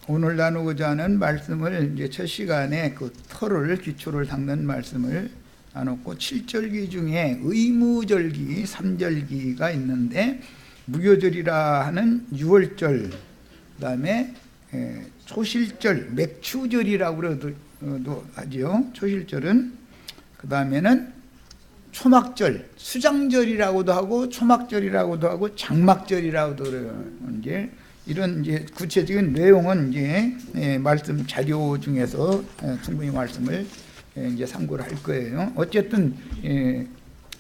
오늘 나누고자 하는 말씀을 이제 첫 시간에 그 터를 기초를 닦는 말씀을 나눴고 7절기 중에 의무절기 3절기가 있는데 무교절이라 하는 6월절, 그 다음에 초실절, 맥추절이라고 그래도 하지요. 초실절은 그 다음에는 초막절, 수장절이라고도 하고 초막절이라고도 하고 장막절이라고도 그래요. 이제 이런 이제 구체적인 내용은 이제 말씀 자료 중에서 충분히 말씀을 이제 참고를 할 거예요. 어쨌든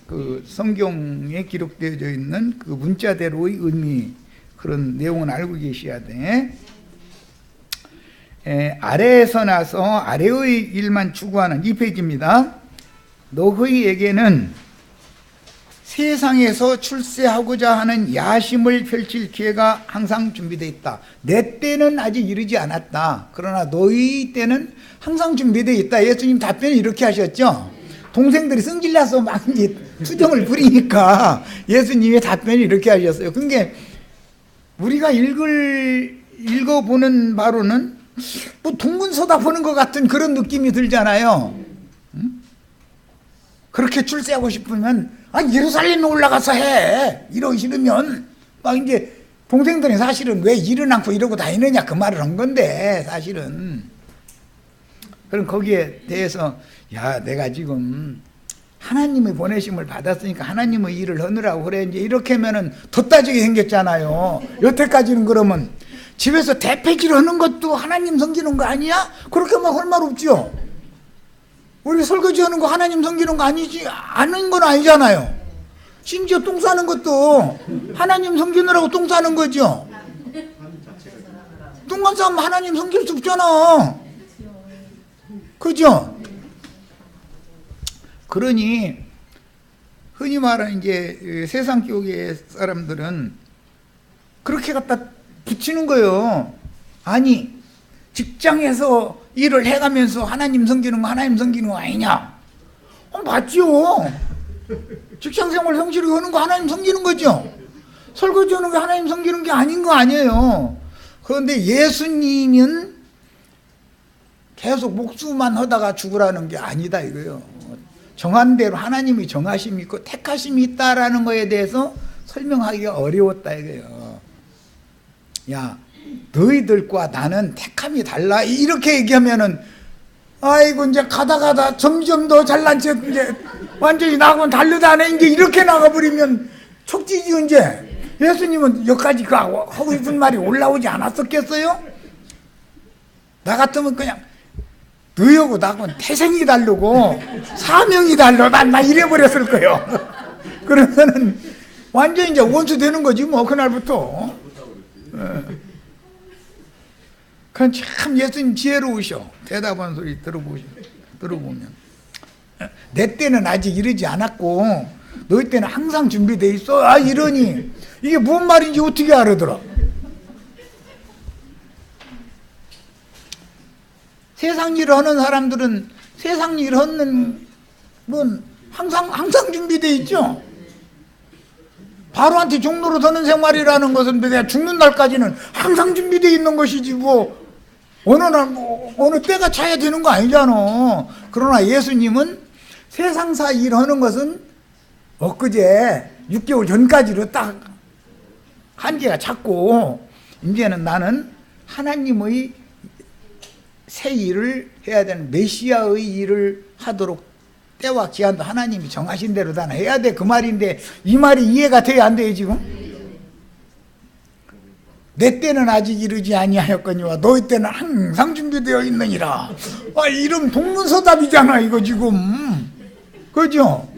그 성경에 기록되어져 있는 그 문자대로의 의미, 그런 내용은 알고 계셔야 돼. 아래에서 나서 아래의 일만 추구하는 2페이지입니다. 너희에게는 세상에서 출세하고자 하는 야심을 펼칠 기회가 항상 준비되어 있다. 내 때는 아직 이르지 않았다. 그러나 너희 때는 항상 준비되어 있다. 예수님 답변을 이렇게 하셨죠. 동생들이 승질나서 막 이제 투정을 부리니까 예수님의 답변이 이렇게 하셨어요. 그러니까 우리가 읽어보는 바로는 뭐 동문서다 보는 것 같은 그런 느낌이 들잖아요. 그렇게 출세하고 싶으면 예루살렘에 올라가서 해. 이러기 싫으면 막 이제 동생들이 사실은 왜 일은 않고 이러고 다니느냐 그 말을 한 건데 사실은. 그럼 거기에 대해서 야 내가 지금 하나님의 보내심을 받았으니까 하나님의 일을 하느라고 그래. 이제 이렇게 하면은 더 따지게 생겼잖아요. 여태까지는 그러면 집에서 대패질 하는 것도 하나님 섬기는 거 아니야? 그렇게 막 할 말 없죠. 우리 설거지 하는 거 하나님 섬기는 거 아니지? 아는 건 아니잖아요. 심지어 똥 싸는 것도 하나님 섬기느라고 똥 싸는 거죠. 똥만 싸면 하나님 섬길 수 없잖아. 그죠? 그러니 흔히 말하는 이제 세상 교계 사람들은 그렇게 갖다 붙이는 거예요. 아니 직장에서 일을 해가면서 하나님 섬기는 거 하나님 섬기는 거 아니냐? 맞죠. 직장생활 성실히 하는 거 하나님 섬기는 거죠. 설거지 하는 게 하나님 섬기는 게 아닌 거 아니에요. 그런데 예수님은 계속 목수만 하다가 죽으라는 게 아니다 이거예요. 정한 대로 하나님의 정하심이 있고 택하심이 있다라는 거에 대해서 설명하기가 어려웠다 이거예요. 야 너희들과 나는 택함이 달라 이렇게 얘기하면은 아이고 이제 가다 점점 더 잘난 척 이제 완전히 나하고는 다르다네 이제 이렇게 나가버리면 촉지지. 이제 예수님은 여기까지 그 하고 싶은 말이 올라오지 않았었겠어요? 나 같으면 그냥 너희하고 나하고는 태생이 다르고 사명이 달라 난 이래버렸을 거예요. 그러면은 완전히 이제 원수 되는 거지 뭐 그날부터. 그건 참 예수님 지혜로우셔. 대답하는 소리 들어보면 내 때는 아직 이르지 않았고 너희 때는 항상 준비되어 있어. 이러니 이게 무슨 말인지 어떻게 알아들어? 세상 일을 하는 사람들은 세상 일 하는 건 항상 준비되어 있죠. 바로한테 종로로 서는 생활이라는 것은 내가 죽는 날까지는 항상 준비되어 있는 것이지 뭐 어느 날 어느 때가 차야 되는 거 아니잖아. 그러나 예수님은 세상사 일하는 것은 엊그제 6개월 전까지로 딱 한계가 찼고 이제는 나는 하나님의 새 일을 해야 되는 메시아의 일을 하도록 때와 기한도 하나님이 정하신 대로 다 해야 돼 그 말인데 이 말이 이해가 돼야 안 돼요 지금? 내 때는 아직 이르지 아니하였거니와 너희 때는 항상 준비되어 있느니라. 이름 동문서답이잖아 이거 지금. 그죠?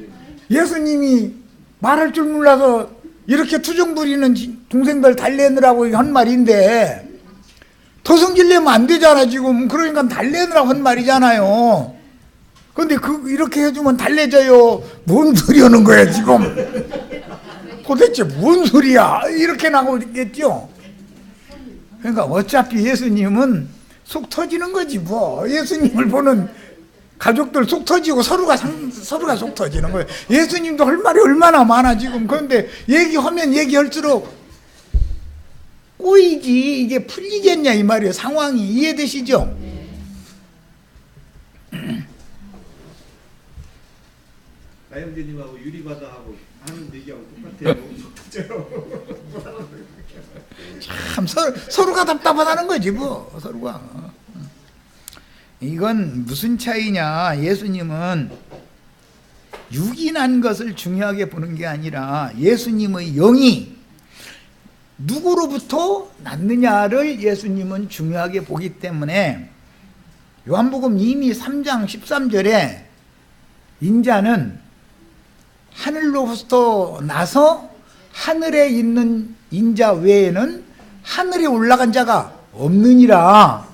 예수님이 말할 줄 몰라서 이렇게 투정 부리는 동생들 달래느라고 한 말인데 더 성질내면 안 되잖아 지금. 그러니까 달래느라고 한 말이잖아요. 근데 이렇게 해주면 달래져요. 뭔 소리 하는 거야 지금? 도대체 뭔 소리야? 이렇게 나고 있겠죠. 그러니까 어차피 예수님은 속 터지는 거지 뭐. 예수님을 보는 가족들 속 터지고 서로가 속 터지는 거예요. 예수님도 할 말이 얼마나 많아 지금. 그런데 얘기하면 얘기할수록 꼬이지 이게 풀리겠냐 이 말이에요. 상황이 이해되시죠? 나영재님하고 유리바다하고 하는 얘기하고 똑같아요. 참 서로가 답답하다는 거지 뭐. 서로가. 이건 무슨 차이냐. 예수님은 육인한 것을 중요하게 보는 게 아니라 예수님의 영이 누구로부터 났느냐를 예수님은 중요하게 보기 때문에 요한복음 이미 3장 13절에 인자는 하늘로부터 나서 하늘에 있는 인자 외에는 하늘에 올라간 자가 없느니라.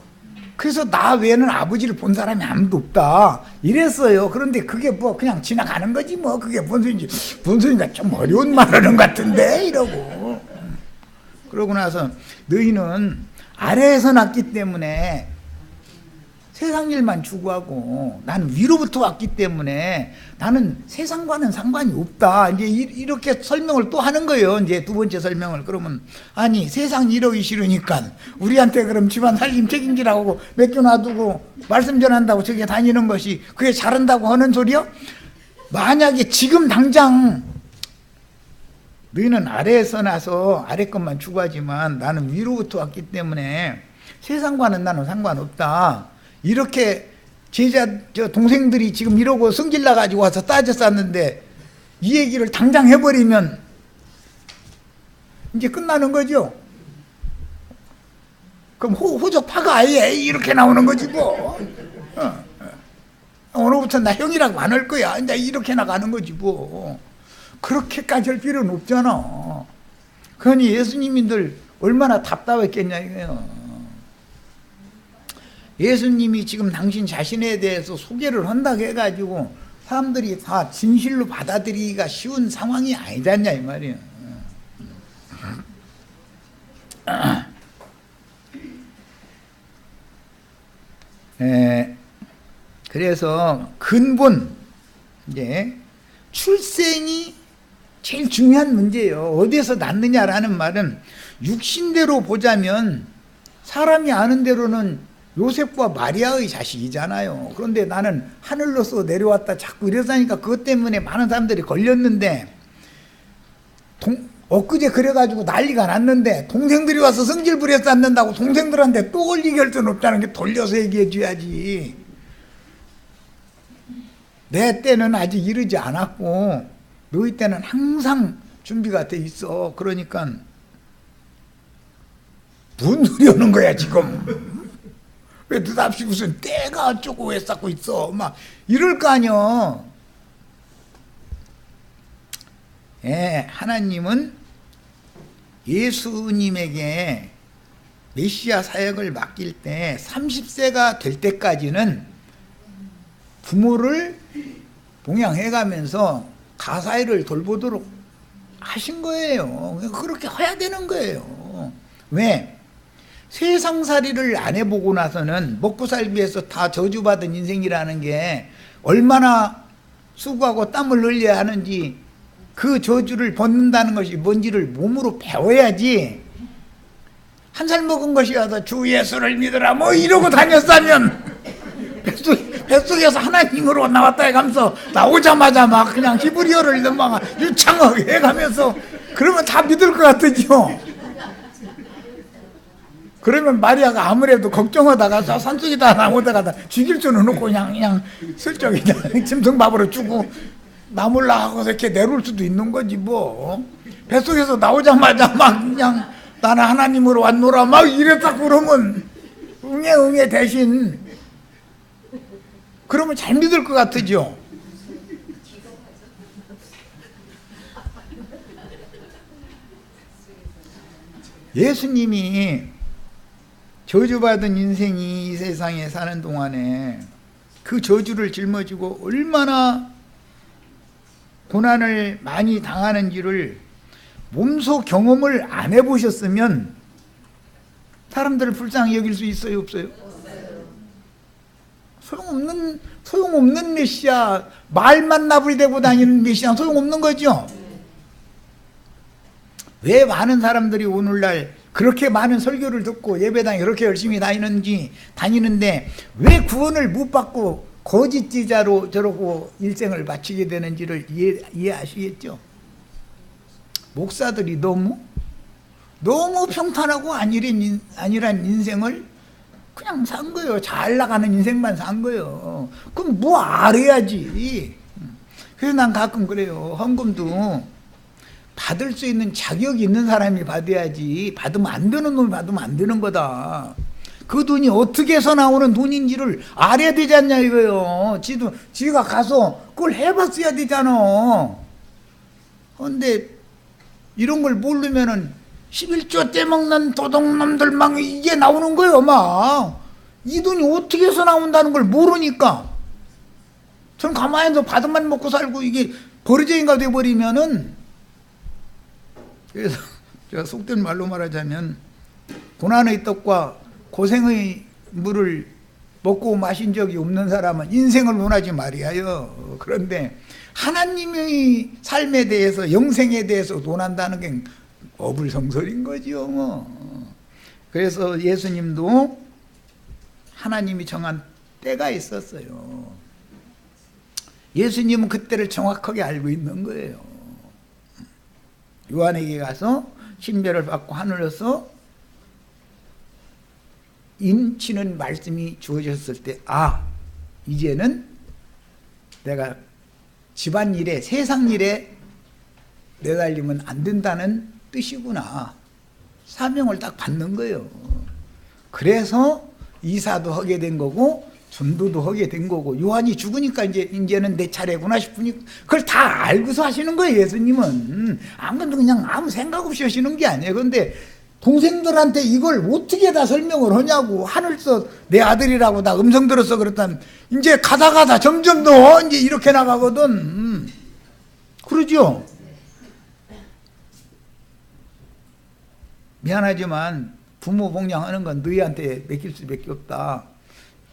그래서 나 외에는 아버지를 본 사람이 아무도 없다 이랬어요. 그런데 그게 뭐 그냥 지나가는 거지 뭐. 그게 뭔 소리인지, 뭔 소리인가 좀 어려운 말하는 것 같은데 이러고. 그러고 나서 너희는 아래에서 났기 때문에 세상 일만 추구하고 나는 위로부터 왔기 때문에 나는 세상과는 상관이 없다. 이제 이렇게 설명을 또 하는 거예요. 이제 두 번째 설명을. 그러면 아니 세상 이러기 싫으니까 우리한테 그럼 집안 살림 책임지라고 맡겨놔두고 말씀 전한다고 저기 다니는 것이 그게 잘한다고 하는 소리요? 만약에 지금 당장 너희는 아래에서 나서 아래 것만 추구하지만 나는 위로부터 왔기 때문에 세상과는 나는 상관없다. 이렇게 저 동생들이 지금 이러고 성질 나가지고 와서 따졌었는데 이 얘기를 당장 해버리면 이제 끝나는 거죠. 그럼 호적파가 아예 이렇게 나오는 거지 뭐. 오늘부터 나 형이라고 안 할 거야. 이제 이렇게 나가는 거지 뭐. 그렇게까지 할 필요는 없잖아. 그러니 예수님들 얼마나 답답했겠냐 이거예요. 예수님이 지금 당신 자신에 대해서 소개를 한다고 해가지고 사람들이 다 진실로 받아들이기가 쉬운 상황이 아니잖냐 이 말이에요. 그래서 근본 이제 출생이 제일 중요한 문제예요. 어디에서 낳느냐라는 말은 육신대로 보자면 사람이 아는 대로는 요셉과 마리아의 자식이잖아요. 그런데 나는 하늘로서 내려왔다 자꾸 이러다니까 그것 때문에 많은 사람들이 걸렸는데 엊그제 그래가지고 난리가 났는데 동생들이 와서 성질 부려서 않는다고 동생들한테 또 걸리게 할 수는 없다는 게 돌려서 얘기해 줘야지. 내 때는 아직 이르지 않았고 너희 때는 항상 준비가 돼 있어. 그러니까 뭔 소리 하는 거야 지금. 왜 느닷없이 무슨 때가 어쩌고 왜 쌓고 있어 막 이럴 거 아니야. 하나님은 예수님에게 메시아 사역을 맡길 때 30세가 될 때까지는 부모를 봉양해가면서 가사일을 돌보도록 하신 거예요. 그렇게 해야 되는 거예요. 왜? 세상살이를 안 해보고 나서는 먹고 살기 위해서 다 저주받은 인생이라는 게 얼마나 수고하고 땀을 흘려야 하는지 그 저주를 벗는다는 것이 뭔지를 몸으로 배워야지. 한 살 먹은 것이 와서 주 예수를 믿으라 뭐 이러고 다녔다면 뱃속에서 하나님으로 나왔다 해가면서 나오자마자 막 그냥 히브리어를 막 유창하게 해가면서 그러면 다 믿을 것 같으죠. 그러면 마리아가 아무래도 걱정하다가 저 산속에다 나무다가 죽일 줄은 없고 그냥 슬쩍 짐승밥으로 주고 나물라 하고서 이렇게 내려올 수도 있는 거지 뭐. 뱃속에서 나오자마자 막 그냥 나는 하나님으로 왔노라 막 이랬다 그러면 응애 대신 그러면 잘 믿을 것 같으죠. 예수님이 저주받은 인생이 이 세상에 사는 동안에 그 저주를 짊어지고 얼마나 고난을 많이 당하는지를 몸소 경험을 안 해보셨으면 사람들을 불쌍히 여길 수 있어요 없어요? 소용없는 메시아, 말만 나부리대고 다니는 메시아 소용없는 거죠. 왜 많은 사람들이 오늘날 그렇게 많은 설교를 듣고 예배당에 그렇게 열심히 다니는데 왜 구원을 못 받고 거짓 제자로 저러고 일생을 마치게 되는지를 이해하시겠죠? 목사들이 너무 평탄하고 안일한 인생을 그냥 산 거예요. 잘 나가는 인생만 산 거예요. 그럼 뭐 알아야지. 그래서 난 가끔 그래요. 헌금도 받을 수 있는 자격이 있는 사람이 받아야지, 받으면 안 되는 놈이 받으면 안 되는 거다. 그 돈이 어떻게 해서 나오는 돈인지를 알아야 되지 않냐 이거예요. 지가 가서 그걸 해봤어야 되잖아. 그런데 이런 걸 모르면은 11조 떼먹는 도둑놈들만 이게 나오는 거예요. 막 이 돈이 어떻게 해서 나온다는 걸 모르니까 전 가만히 서 받은만 먹고 살고 이게 버르장이가 돼버리면은, 그래서 제가 속된 말로 말하자면 고난의 떡과 고생의 물을 먹고 마신 적이 없는 사람은 인생을 원하지 말이에요. 그런데 하나님의 삶에 대해서, 영생에 대해서 논한다는 게 어불성설인 거죠. 그래서 예수님도 하나님이 정한 때가 있었어요. 예수님은 그때를 정확하게 알고 있는 거예요. 요한에게 가서 신별을 받고 하늘에서 인치는 말씀이 주어졌을 때, 이제는 내가 집안일에, 세상일에 내달리면 안 된다는 뜻이구나. 사명을 딱 받는 거예요. 그래서 이사도 하게 된 거고 전도도 하게 된 거고, 요한이 죽으니까 이제는 내 차례구나 싶으니까 그걸 다 알고서 하시는 거예요. 예수님은 아무것도 그냥 아무 생각 없이 하시는 게 아니에요. 그런데 동생들한테 이걸 어떻게 다 설명을 하냐고. 하늘서 내 아들이라고 나 음성 들었어 그랬다면 이제 가다 점점 더 이제 이렇게 나가거든. 그러죠? 미안하지만 부모 봉양하는 건 너희한테 맡길 수밖에 없다.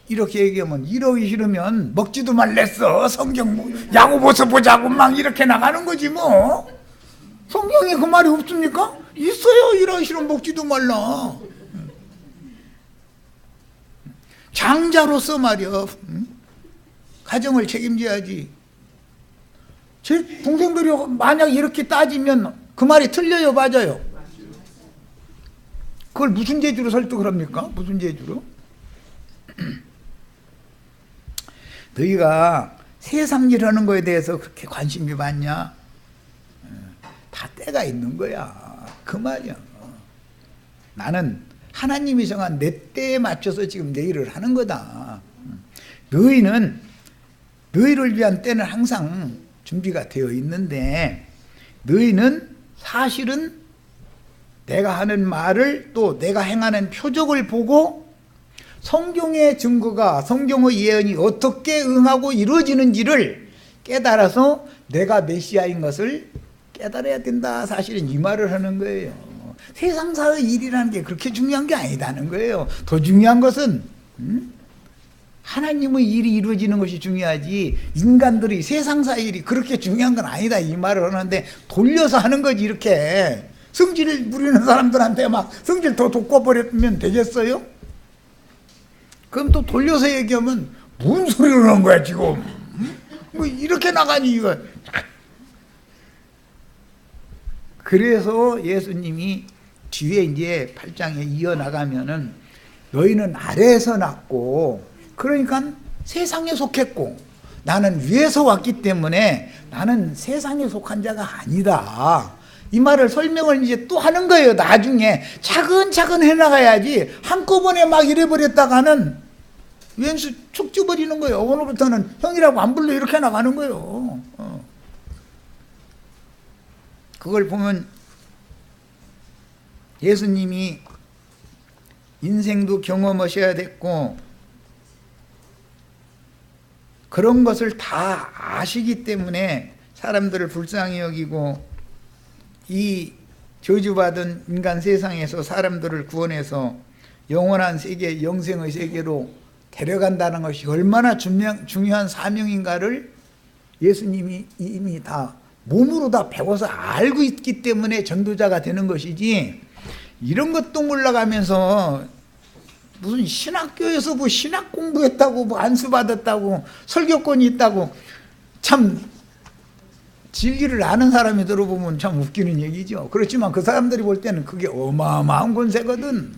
이렇게 얘기하면, 이러기 싫으면 먹지도 말랬어. 성경 야고보서 보자고 막 이렇게 나가는 거지 뭐. 성경에 그 말이 없습니까? 있어요. 이러기 싫으면 먹지도 말라. 장자로서 말이야, 가정을 책임져야지. 제 동생들이 만약 이렇게 따지면 그 말이 틀려요, 맞아요? 그걸 무슨 재주로 설득을 합니까? 무슨 재주로? 너희가 세상 일 하는 거에 대해서 그렇게 관심이 많냐? 다 때가 있는 거야. 그 말이야. 나는 하나님이 정한 내 때에 맞춰서 지금 내 일을 하는 거다. 너희를 위한 때는 항상 준비가 되어 있는데, 너희는 사실은 내가 하는 말을, 또 내가 행하는 표적을 보고 성경의 증거가, 성경의 예언이 어떻게 응하고 이루어지는지를 깨달아서 내가 메시아인 것을 깨달아야 된다. 사실은 이 말을 하는 거예요. 세상사의 일이라는 게 그렇게 중요한 게 아니다는 거예요. 더 중요한 것은 하나님의 일이 이루어지는 것이 중요하지, 인간들이 세상사의 일이 그렇게 중요한 건 아니다. 이 말을 하는데 돌려서 하는 거지. 이렇게 성질 부리는 사람들한테 막 성질 더 돋궈버리면 되겠어요? 그럼 또 돌려서 얘기하면 무슨 소리를 하는 거야 지금? 뭐 이렇게 나가니 이거. 그래서 예수님이 뒤에 이제 8장에 이어나가면은 너희는 아래에서 났고, 그러니까 세상에 속했고, 나는 위에서 왔기 때문에 나는 세상에 속한 자가 아니다. 이 말을 설명을 이제 또 하는 거예요. 나중에 차근차근 해나가야지 한꺼번에 막 이래버렸다가는 왼수 축 찌버리는 거예요. 오늘부터는 형이라고 안 불러 이렇게 나가는 거예요. 그걸 보면 예수님이 인생도 경험하셔야 됐고 그런 것을 다 아시기 때문에 사람들을 불쌍히 여기고 이 저주받은 인간 세상에서 사람들을 구원해서 영원한 세계, 영생의 세계로 데려간다는 것이 얼마나 중요한 사명인가를 예수님이 이미 다 몸으로 다 배워서 알고 있기 때문에 전도자가 되는 것이지, 이런 것도 몰라가면서 무슨 신학교에서 뭐 신학 공부했다고 뭐 안수 받았다고 설교권이 있다고 참 진리를 아는 사람이 들어보면 참 웃기는 얘기죠. 그렇지만 그 사람들이 볼 때는 그게 어마어마한 권세거든.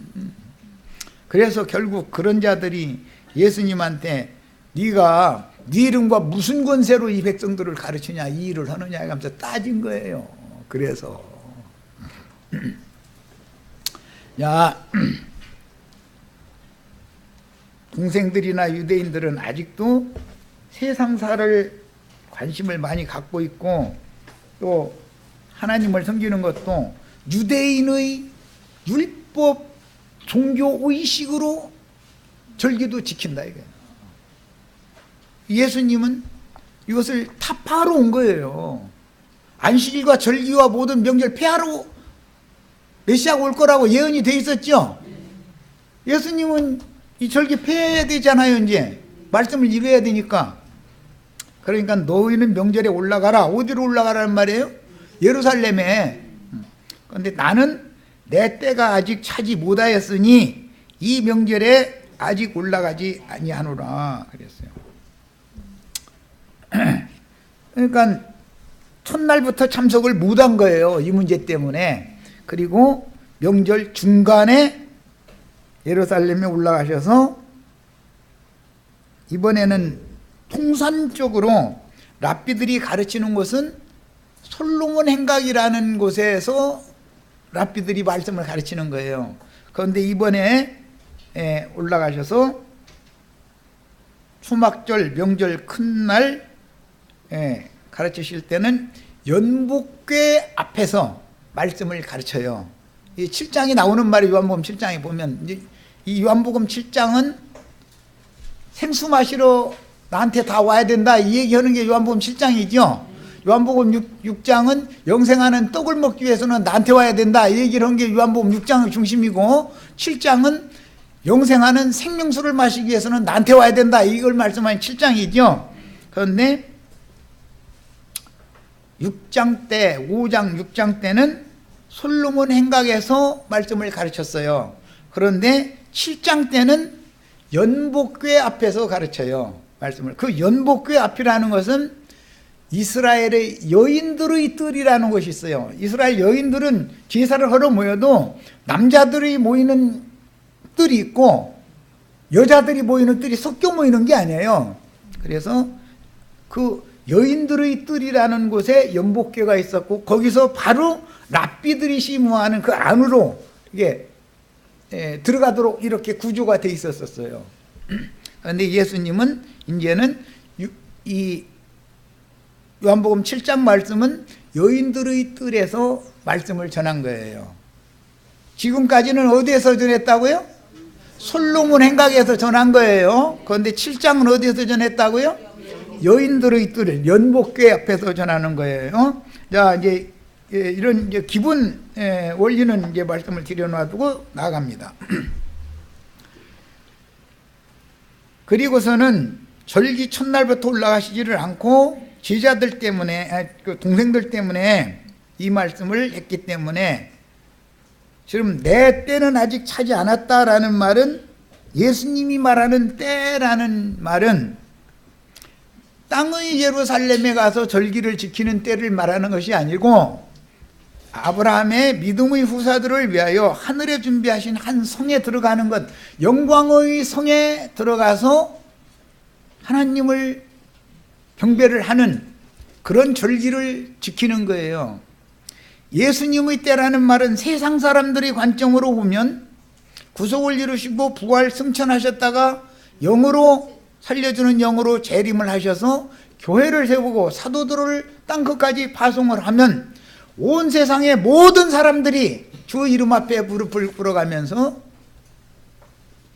그래서 결국 그런 자들이 예수님한테 네가 네 이름과 무슨 권세로 이 백성들을 가르치냐 이 일을 하느냐 하면서 따진 거예요. 그래서 야 동생들이나 유대인들은 아직도 세상사를 관심을 많이 갖고 있고 또 하나님을 섬기는 것도 유대인의 율법 종교 의식으로 절기도 지킨다 이거예요. 예수님은 이것을 타파하러 온 거예요. 안식일과 절기와 모든 명절 폐하러 메시아가 올 거라고 예언이 돼 있었죠. 예수님은 이 절기 폐해야 되잖아요. 이제 말씀을 이루어야 되니까. 그러니까 너희는 명절에 올라가라. 어디로 올라가라는 말이에요? 예루살렘에. 그런데 나는 내 때가 아직 차지 못하였으니 이 명절에 아직 올라가지 아니하노라 그랬어요. 그러니까 첫날부터 참석을 못한 거예요. 이 문제 때문에. 그리고 명절 중간에 예루살렘에 올라가셔서 이번에는 통산적으로 랍비들이 가르치는 것은 솔로몬 행각이라는 곳에서 랍비들이 말씀을 가르치는 거예요. 그런데 이번에 올라가셔서 초막절, 명절, 큰날 가르치실 때는 연복궤 앞에서 말씀을 가르쳐요. 이 7장이 나오는 말이 요한복음 7장에 보면 이 요한복음 7장은 생수 마시러 나한테 다 와야 된다 이 얘기하는 게 요한복음 7장이죠. 요한복음 6장은 영생하는 떡을 먹기 위해서는 나한테 와야 된다 이 얘기를 한 게 요한복음 6장의 중심이고 7장은 영생하는 생명수를 마시기 위해서는 나한테 와야 된다 이걸 말씀하는 7장이죠. 그런데 6장 때 5장 6장 때는 솔로몬 행각에서 말씀을 가르쳤어요. 그런데 7장 때는 연복궤 앞에서 가르쳐요. 말씀을. 그 연복궤 앞이라는 것은 이스라엘의 여인들의 뜰이라는 것이 있어요. 이스라엘 여인들은 제사를 하러 모여도 남자들이 모이는 뜰이 있고 여자들이 모이는 뜰이 섞여 모이는 게 아니에요. 그래서 그 여인들의 뜰이라는 곳에 연복궤가 있었고 거기서 바로 랍비들이 심무하는 그 안으로 이게 들어가도록 이렇게 구조가 돼 있었어요. 그런데 예수님은 이제는 이 요한복음 7장 말씀은 여인들의 뜰에서 말씀을 전한 거예요. 지금까지는 어디에서 전했다고요? 솔로몬 행각에서 전한 거예요. 그런데 7장은 어디에서 전했다고요? 여인들의 뜰, 연복궤 앞에서 전하는 거예요. 자, 이제 이런 이제 기본 원리는 이제 말씀을 드려놔두고 나갑니다. 그리고서는 절기 첫날부터 올라가시지를 않고 제자들 때문에, 그 동생들 때문에 이 말씀을 했기 때문에 지금 내 때는 아직 차지 않았다라는 말은 예수님이 말하는 때라는 말은 땅의 예루살렘에 가서 절기를 지키는 때를 말하는 것이 아니고 아브라함의 믿음의 후사들을 위하여 하늘에 준비하신 한 성에 들어가는 것, 영광의 성에 들어가서 하나님을 경배를 하는 그런 절기를 지키는 거예요. 예수님의 때라는 말은 세상 사람들의 관점으로 보면 구속을 이루시고 부활 승천하셨다가 영으로 살려주는 영으로 재림을 하셔서 교회를 세우고 사도들을 땅끝까지 파송을 하면 온 세상의 모든 사람들이 주 이름 앞에 무릎을 꿇어가면서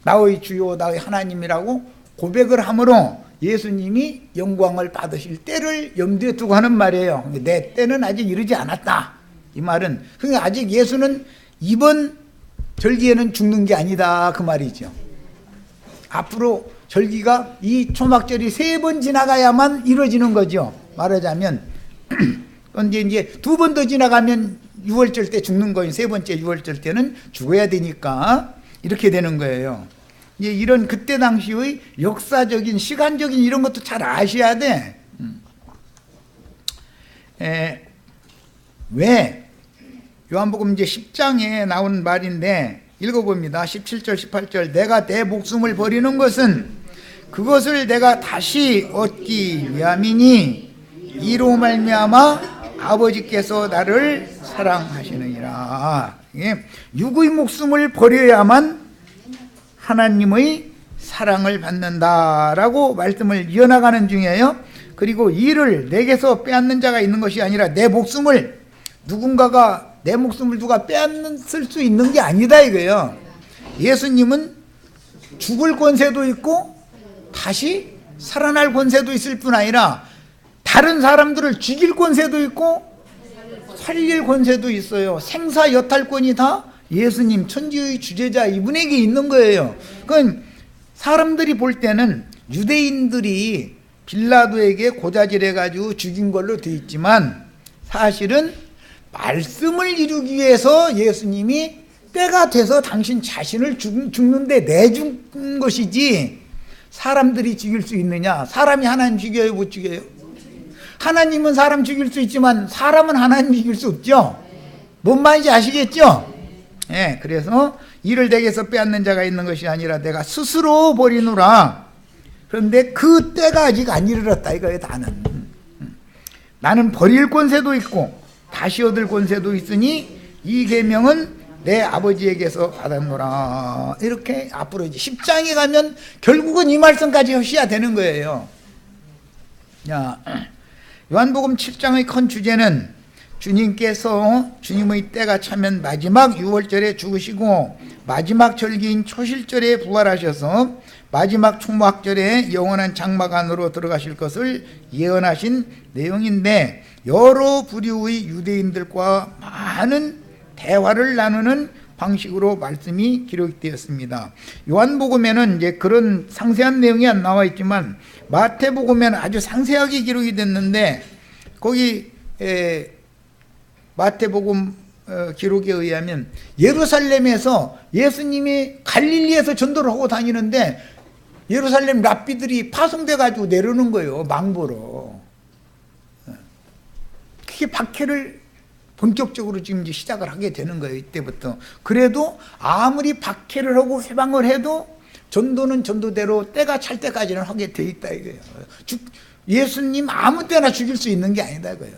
나의 주요 나의 하나님이라고 고백을 함으로 예수님이 영광을 받으실 때를 염두에 두고 하는 말이에요. 내 때는 아직 이르지 않았다 이 말은 그러니까 아직 예수는 이번 절기에는 죽는 게 아니다 그 말이죠. 앞으로 절기가 이 초막절이 3번 지나가야만 이루어지는 거죠. 말하자면 그런데 이제 2번 더 지나가면 유월절 때 죽는 거예요. 세 번째 유월절 때는 죽어야 되니까 이렇게 되는 거예요. 이제 이런 그때 당시의 역사적인 시간적인 이런 것도 잘 아셔야 돼. 왜? 요한복음 이제 10장에 나온 말인데 읽어봅니다. 17절 18절 내가 내 목숨을 버리는 것은 그것을 내가 다시 얻기 위함이니 이로 말미암아 아버지께서 나를 사랑하시느니라. 육의 목숨을 버려야만 하나님의 사랑을 받는다라고 말씀을 이어나가는 중이에요. 그리고 이를 내게서 빼앗는 자가 있는 것이 아니라 내 목숨을 누군가가 내 목숨을 누가 빼앗을 수 있는 게 아니다 이거예요. 예수님은 죽을 권세도 있고 다시 살아날 권세도 있을 뿐 아니라 다른 사람들을 죽일 권세도 있고 살릴 권세도 있어요. 생사 여탈권이 다 예수님 천지의 주제자 이분에게 있는 거예요. 그건 사람들이 볼 때는 유대인들이 빌라도에게 고자질해가지고 죽인 걸로 되어 있지만 사실은 말씀을 이루기 위해서 예수님이 때가 돼서 당신 자신을 죽는데 내준 것이지 사람들이 죽일 수 있느냐? 사람이 하나님 죽여요? 못 죽여요? 하나님은 사람 죽일 수 있지만 사람은 하나님 죽일 수 없죠? 뭔 말인지 아시겠죠? 예, 그래서 이를 내게서 빼앗는 자가 있는 것이 아니라 내가 스스로 버리노라. 그런데 그 때가 아직 안 이르렀다 이거예요. 나는 버릴 권세도 있고 다시 얻을 권세도 있으니 이 계명은 내 아버지에게서 받았노라. 이렇게 앞으로 이제 10장에 가면 결국은 이 말씀까지 하셔야 되는 거예요. 자, 요한복음 7장의 큰 주제는 주님께서 주님의 때가 차면 마지막 유월절에 죽으시고 마지막 절기인 초실절에 부활하셔서 마지막 초막절에 영원한 장막 안으로 들어가실 것을 예언하신 내용인데 여러 부류의 유대인들과 많은 대화를 나누는 방식으로 말씀이 기록되었습니다. 요한복음에는 이제 그런 상세한 내용이 안 나와 있지만 마태복음에는 아주 상세하게 기록이 됐는데 거기 마태복음 기록에 의하면 예루살렘에서 예수님이 갈릴리에서 전도를 하고 다니는데 예루살렘 랍비들이 파송돼 가지고 내려오는 거예요. 망보로. 그게 박해를 본격적으로 지금 이제 시작을 하게 되는 거예요. 이때부터. 그래도 아무리 박해를 하고 회방을 해도 전도는 전도대로 때가 찰 때까지는 하게 돼 있다 이거예요. 예수님 아무 때나 죽일 수 있는 게 아니다 이거예요.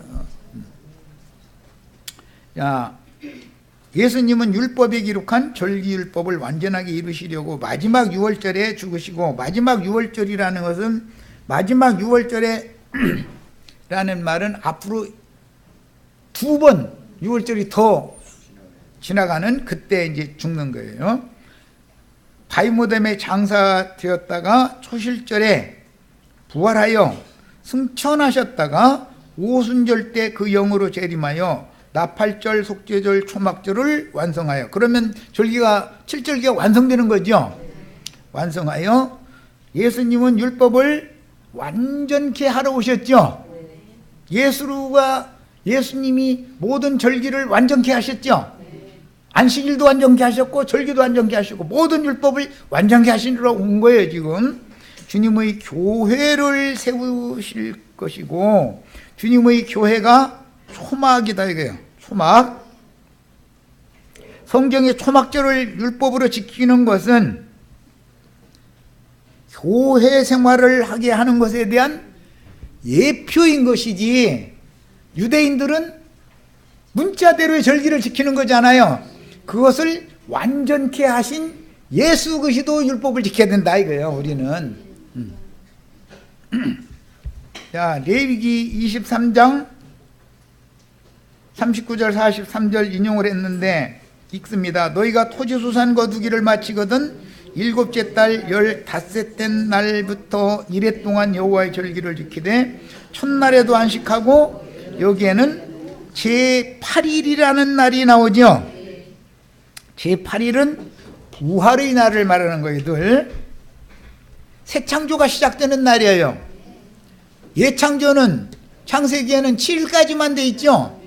자, 예수님은 율법에 기록한 절기율법을 완전하게 이루시려고 마지막 유월절에 죽으시고 마지막 유월절이라는 것은 마지막 유월절에 라는 말은 앞으로 2번 유월절이 더 지나가는 그때 이제 죽는 거예요. 바이모뎀에 장사되었다가 초실절에 부활하여 승천하셨다가 오순절 때 그 영으로 재림하여 나팔절, 속죄절, 초막절을 완성하여 그러면 절기가 7절기가 완성되는 거죠. 완성하여 예수님은 율법을 완전케 하러 오셨죠. 예수님이 모든 절기를 완전케 하셨죠. 안식일도 완전케 하셨고 절기도 완전케 하시고 모든 율법을 완전케 하시러 온 거예요. 지금 주님의 교회를 세우실 것이고 주님의 교회가 초막이다 이거예요. 초막. 성경의 초막절을 율법으로 지키는 것은 교회 생활을 하게 하는 것에 대한 예표인 것이지 유대인들은 문자대로의 절기를 지키는 거잖아요. 그것을 완전케 하신 예수 그리스도 율법을 지켜야 된다 이거예요. 우리는. 자, 레위기 23장 39절 43절 인용을 했는데 읽습니다. 너희가 토지수산 거두기를 마치거든 7째 달 15된 날부터 1해 동안 여호와의 절기를 지키되 첫날에도 안식하고 여기에는 제8일이라는 날이 나오죠. 제8일은 부활의 날을 말하는 거예요. 새 창조가 시작되는 날이에요. 예창조는 창세기에는 7일까지만 돼 있죠.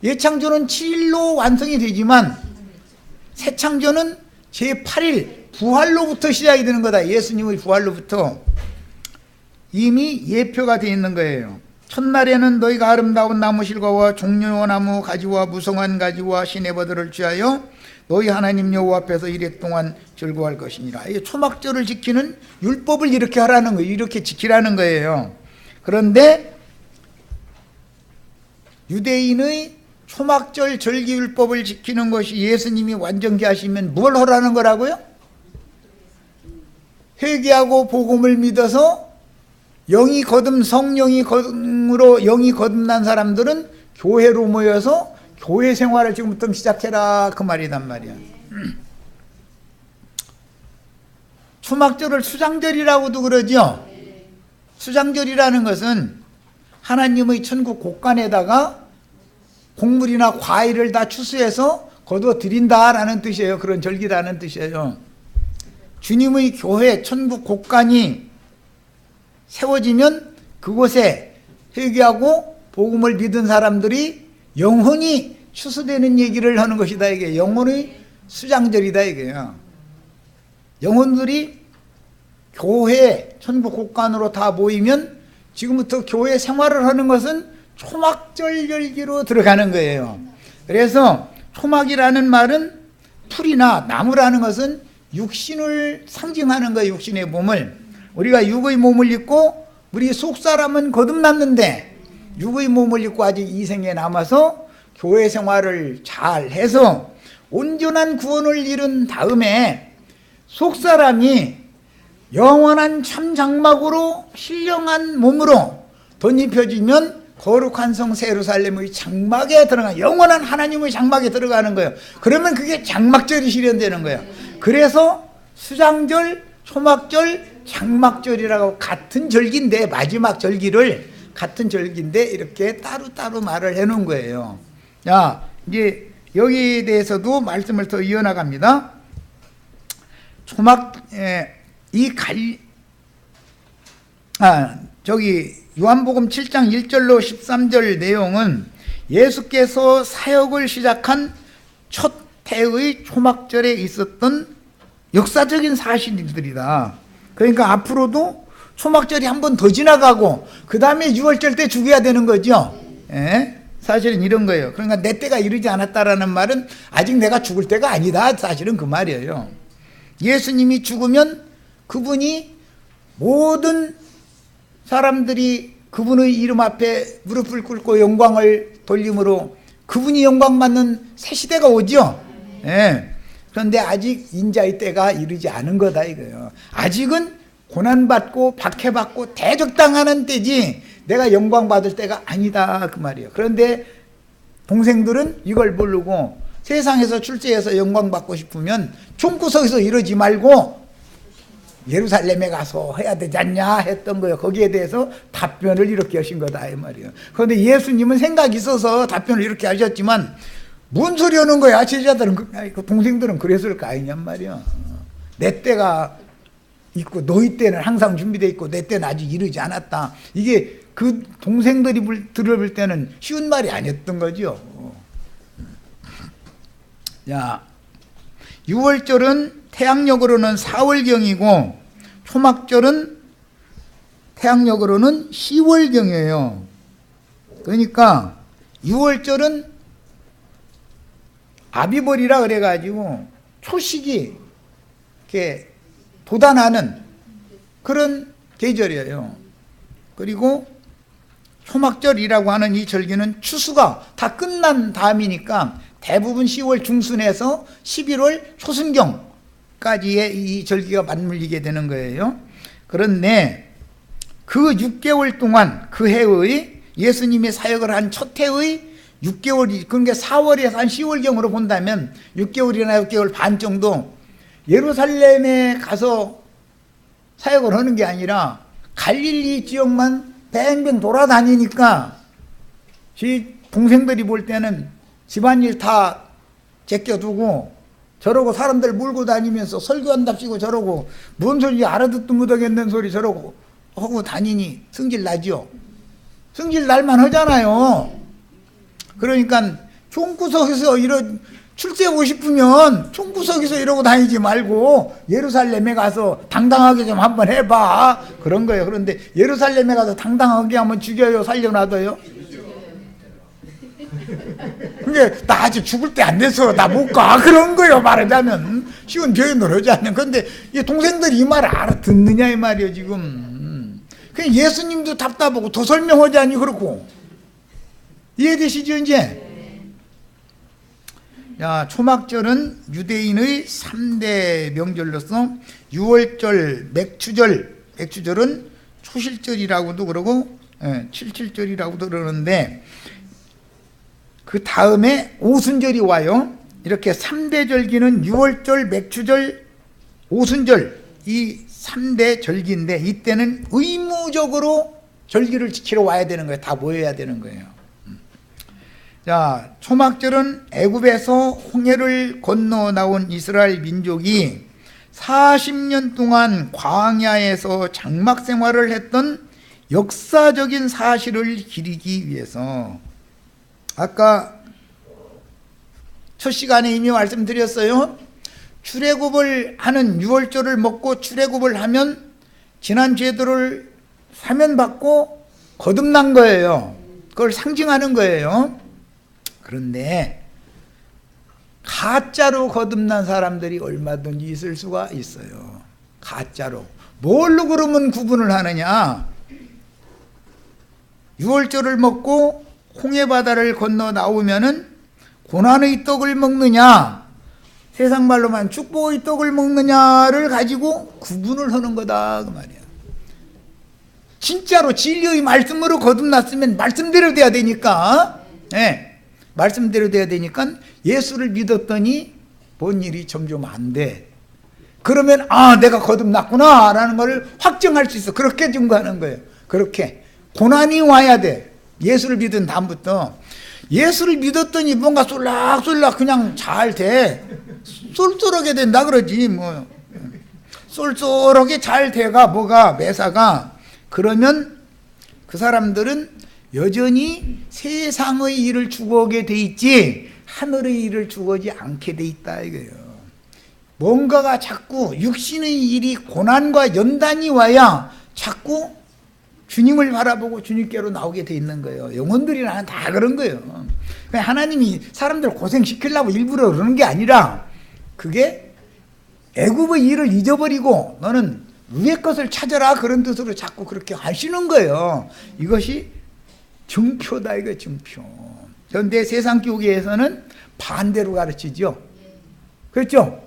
예창조는 7일로 완성이 되지만 새 창조는 제8일 부활로부터 시작이 되는 거다. 예수님의 부활로부터 이미 예표가 되어 있는 거예요. 첫날에는 너희가 아름다운 나무실과와 종려나무 가지와 무성한 가지와 시내버들을 취하여 너희 하나님 여호와 앞에서 이래 동안 즐거워할 것이니라. 이 초막절을 지키는 율법을 이렇게 하라는 거예요. 이렇게 지키라는 거예요. 그런데 유대인의 초막절 절기율법을 지키는 것이 예수님이 완전케 하시면 뭘 하라는 거라고요? 회개하고 복음을 믿어서 영이 거듭 성령이 거듭으로 영이 거듭난 사람들은 교회로 모여서 교회 생활을 지금부터 시작해라 그 말이단 말이야. 초막절을 수장절이라고도 그러죠. 수장절이라는 것은 하나님의 천국 곳간에다가 곡물이나 과일을 다 추수해서 거두어 드린다라는 뜻이에요. 그런 절기라는 뜻이에요. 주님의 교회 천국 곳간이 세워지면 그곳에 회개하고 복음을 믿은 사람들이 영혼이 추수되는 얘기를 하는 것이다. 이게 영혼의 수장절이다 이게요. 영혼들이 교회 천국 곳간으로 다 모이면 지금부터 교회 생활을 하는 것은 초막절 절기로 들어가는 거예요. 그래서 초막이라는 말은 풀이나 나무라는 것은 육신을 상징하는 거예요. 육신의 몸을. 우리가 육의 몸을 입고 우리 속사람은 거듭났는데 육의 몸을 입고 아직 이 생에 남아서 교회 생활을 잘 해서 온전한 구원을 이룬 다음에 속사람이 영원한 참 장막으로 신령한 몸으로 덧입혀지면 거룩한 성 예루살렘의 장막에 들어가 영원한 하나님의 장막에 들어가는 거예요. 그러면 그게 장막절이 실현되는 거예요. 그래서 수장절, 초막절, 장막절이라고 같은 절기인데 마지막 절기를 같은 절기인데 이렇게 따로따로 말을 해놓은 거예요. 자, 이제 여기에 대해서도 말씀을 더 이어나갑니다. 요한복음 7장 1절로 13절 내용은 예수께서 사역을 시작한 첫 해의 초막절에 있었던 역사적인 사실들이다. 그러니까 앞으로도 초막절이 한 번 더 지나가고 그 다음에 6월절 때 죽여야 되는 거죠. 예? 사실은 이런 거예요. 그러니까 내 때가 이르지 않았다라는 말은 아직 내가 죽을 때가 아니다. 사실은 그 말이에요. 예수님이 죽으면 그분이 모든 사람들이 그분의 이름 앞에 무릎을 꿇고 영광을 돌림으로 그분이 영광 받는 새 시대가 오죠. 예. 그런데 아직 인자의 때가 이르지 않은 거다 이거예요. 아직은 고난받고 박해받고 대적당하는 때지 내가 영광 받을 때가 아니다 그 말이에요. 그런데 동생들은 이걸 모르고 세상에서 출세해서 영광 받고 싶으면 총구석에서 이러지 말고 예루살렘에 가서 해야 되지 않냐 했던 거예요. 거기에 대해서 답변을 이렇게 하신 거다 이 말이에요. 그런데 예수님은 생각이 있어서 답변을 이렇게 하셨지만 뭔 소리 하는 거야. 제자들은 그 동생들은 그랬을 거 아니냔 말이야. 내 때가 있고 너희 때는 항상 준비되어 있고 내 때는 아직 이르지 않았다. 이게 그 동생들이 들어볼 때는 쉬운 말이 아니었던 거죠. 자, 6월절은 태양력으로는 4월경이고 초막절은 태양력으로는 10월경이에요. 그러니까 6월절은 아비벌이라 그래가지고 초식이 이렇게 돋아나는 그런 계절이에요. 그리고 초막절이라고 하는 이 절기는 추수가 다 끝난 다음이니까 대부분 10월 중순에서 11월 초순경까지의 이 절기가 맞물리게 되는 거예요. 그런데 그 6개월 동안 그 해의 예수님이 사역을 한 첫 해의 6개월이, 그러니까 4월에서 한 10월경으로 본다면 6개월이나 6개월 반 정도 예루살렘에 가서 사역을 하는 게 아니라 갈릴리 지역만 뱅뱅 돌아다니니까 제 동생들이 볼 때는 집안일 다 제껴두고 저러고 사람들 몰고 다니면서 설교한답시고 저러고 뭔 소리 알아듣도 못하겠는 소리 저러고 하고 다니니 승질 나죠. 승질 날만 하잖아요. 그러니까 총구석에서 출세하고 싶으면 총구석에서 이러고 다니지 말고 예루살렘에 가서 당당하게 좀 한번 해봐. 그런 거예요. 그런데 예루살렘에 가서 당당하게 하면 죽여요? 살려놔둬요? 그게 나 아직 죽을 때 안 돼서 나 못 가. 그런 거예요. 말하자면 쉬운 표현으로 하지 않는. 근데 이 동생들이 이 말을 알아듣느냐 이 말이에요 지금. 그냥 예수님도 답답하고 더 설명하자니 그렇고. 이해되시죠 이제? 야, 초막절은 유대인의 3대 명절로서 유월절, 맥추절은 초실절이라고도 그러고 칠칠절이라고도 그러는데 그 다음에 오순절이 와요. 이렇게 3대 절기는 유월절, 맥추절, 오순절 이 3대 절기인데 이때는 의무적으로 절기를 지키러 와야 되는 거예요. 다 모여야 되는 거예요. 자, 초막절은 애굽에서 홍해를 건너 나온 이스라엘 민족이 40년 동안 광야에서 장막 생활을 했던 역사적인 사실을 기리기 위해서 아까 첫 시간에 이미 말씀드렸어요. 출애굽을 하는 유월절을 먹고 출애굽을 하면 지난 죄들을 사면받고 거듭난 거예요. 그걸 상징하는 거예요. 그런데 가짜로 거듭난 사람들이 얼마든지 있을 수가 있어요. 가짜로. 뭘로 그러면 구분을 하느냐? 유월절을 먹고 홍해바다를 건너 나오면은 고난의 떡을 먹느냐, 세상 말로만 축복의 떡을 먹느냐를 가지고 구분을 하는 거다 그 말이야. 진짜로 진리의 말씀으로 거듭났으면 말씀대로 돼야 되니까, 말씀대로 돼야 되니까 예수를 믿었더니 본 일이 점점 안 돼. 그러면 내가 거듭났구나 라는 걸 확정할 수 있어. 그렇게 증거하는 거예요. 그렇게 고난이 와야 돼. 예수를 믿은 다음부터. 예수를 믿었더니 뭔가 쏠락쏠락 그냥 잘 돼. 쏠쏠하게 된다 그러지 뭐. 쏠쏠하게 잘 돼가 뭐가 매사가. 그러면 그 사람들은 여전히 세상의 일을 추구하게 돼 있지 하늘의 일을 추구하지 않게 돼 있다 이거예요. 뭔가가 자꾸 육신의 일이 고난과 연단이 와야 자꾸 주님을 바라보고 주님께로 나오게 돼 있는 거예요. 영혼들이나 다 그런 거예요. 하나님이 사람들 고생시키려고 일부러 그러는 게 아니라 그게 애굽의 일을 잊어버리고 너는 위의 것을 찾아라 그런 뜻으로 자꾸 그렇게 하시는 거예요. 이것이 증표다 이거 증표. 그런데 세상 교계에서는 반대로 가르치죠. 그렇죠?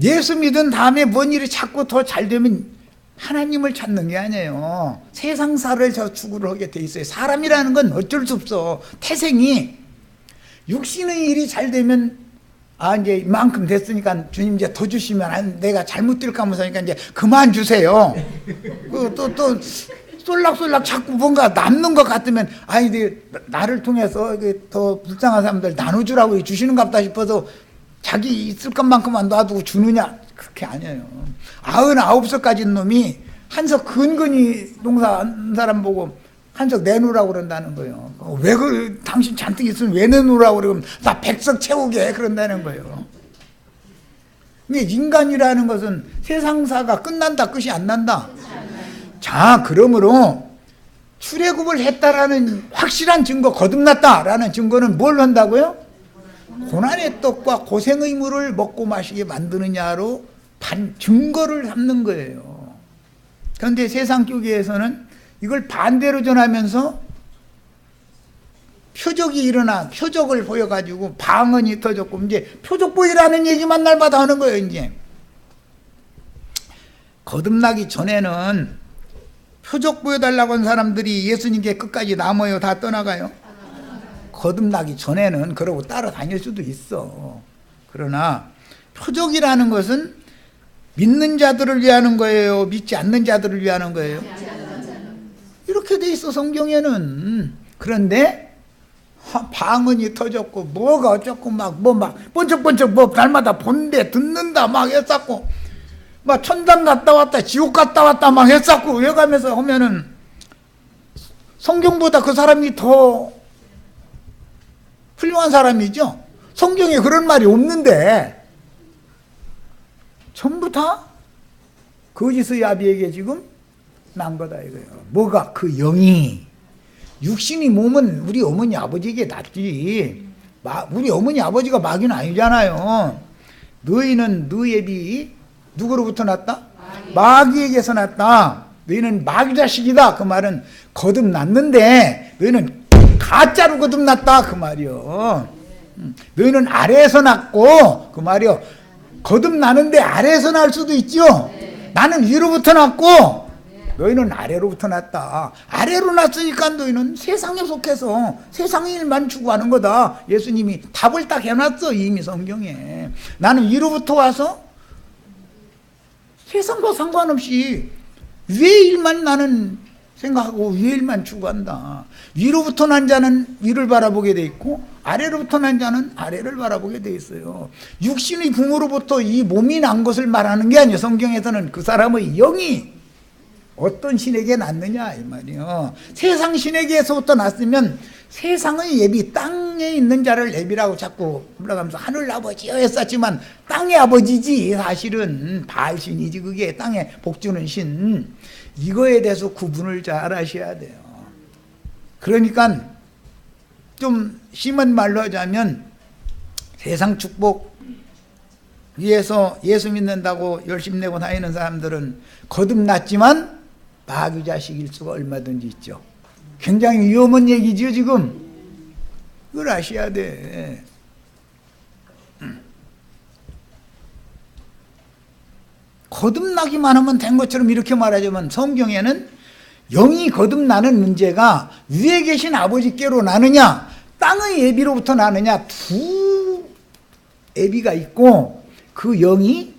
예수 믿은 다음에 뭔 일이 자꾸 더 잘 되면 하나님을 찾는 게 아니에요. 세상사를 저 추구를 하게 돼 있어요. 사람이라는 건 어쩔 수 없어. 태생이 육신의 일이 잘 되면 이제 이만큼 됐으니까 주님 이제 더 주시면 내가 잘못 될까 하면서니까 이제 그만 주세요. 또 쏠락쏠락 자꾸 뭔가 남는 것 같으면 나를 통해서 더 불쌍한 사람들 나눠주라고 주시는 것 같다 싶어서 자기 있을 것만큼만 놔두고 주느냐? 그렇게 아니에요. 99석 가진 놈이 한석 근근히 농사한 사람 보고 한석 내놓으라고 그런다는 거예요. 왜 당신 잔뜩 있으면 왜 내놓으라고 그러면 나 100석 채우게 그런다는 거예요. 근데 인간이라는 것은 세상사가 끝난다 끝이 안 난다. 자, 그러므로 출애굽을 했다라는 확실한 증거, 거듭났다라는 증거는 뭘 한다고요? 고난의 떡과 고생의 물을 먹고 마시게 만드느냐로 증거를 삼는 거예요. 그런데 세상 교계에서는 이걸 반대로 전하면서 표적이 일어나 표적을 보여가지고 방언이 터졌고 이제 표적 보이라는 얘기만 날마다 하는 거예요. 이제 거듭나기 전에는 표적 보여달라고 한 사람들이 예수님께 끝까지 남아요? 다 떠나가요? 거듭나기 전에는 그러고 따라다닐 수도 있어. 그러나 표적이라는 것은 믿는 자들을 위하는 거예요? 믿지 않는 자들을 위하는 거예요? 이렇게 돼 있어 성경에는. 그런데 방언이 터졌고 뭐가 어쩌고 막 번쩍번쩍 날마다 본데 듣는다 막 했었고 막 천당 갔다 왔다 지옥 갔다 왔다 막 했었고 왜 가면서 하면은 성경보다 그 사람이 더 훌륭한 사람이죠. 성경에 그런 말이 없는데 전부 다 거짓의 아비에게 지금 난 거다 이거예요. 뭐가? 그 영이. 육신이 몸은 우리 어머니 아버지에게 낫지. 우리 어머니 아버지가 마귀는 아니잖아요. 너희는 너희 애비 누구로부터 났다? 마귀에게서 났다. 너희는 마귀 자식이다. 그 말은 거듭났는데 너희는 가짜로 거듭났다. 그 말이요. 너희는 아래에서 났고 그 말이요. 거듭나는데 아래에서 날 수도 있죠. 나는 위로부터 났고 너희는 아래로부터 났다. 아래로 났으니까 너희는 세상에 속해서 세상의 일만 추구하는 거다. 예수님이 답을 딱 해놨어 이미 성경에. 나는 위로부터 와서 세상과 상관없이 위의 일만 나는 생각하고 위의 일만 추구한다. 위로부터 난 자는 위를 바라보게 돼 있고 아래로부터 난 자는 아래를 바라보게 돼 있어요. 육신의 부모로부터 이 몸이 난 것을 말하는 게 아니에요. 성경에서는 그 사람의 영이 어떤 신에게 났느냐 이 말이요. 세상 신에게서부터 났으면 세상의 예비, 땅에 있는 자를 예비라고 자꾸 올라가면서 하늘 아버지여 했었지만 땅의 아버지지 사실은 바알신이지. 그게 땅에 복주는 신. 이거에 대해서 구분을 잘 하셔야 돼요. 그러니까 좀 심한 말로 하자면 세상 축복 위해서 예수 믿는다고 열심 내고 다니는 사람들은 거듭났지만 마귀 자식일 수가 얼마든지 있죠. 굉장히 위험한 얘기죠 지금. 그걸 아셔야 돼. 거듭나기만 하면 된 것처럼 이렇게 말하자면 성경에는 영이 거듭나는 문제가 위에 계신 아버지께로 나느냐 땅의 예비로부터 나느냐 두 예비가 있고 그 영이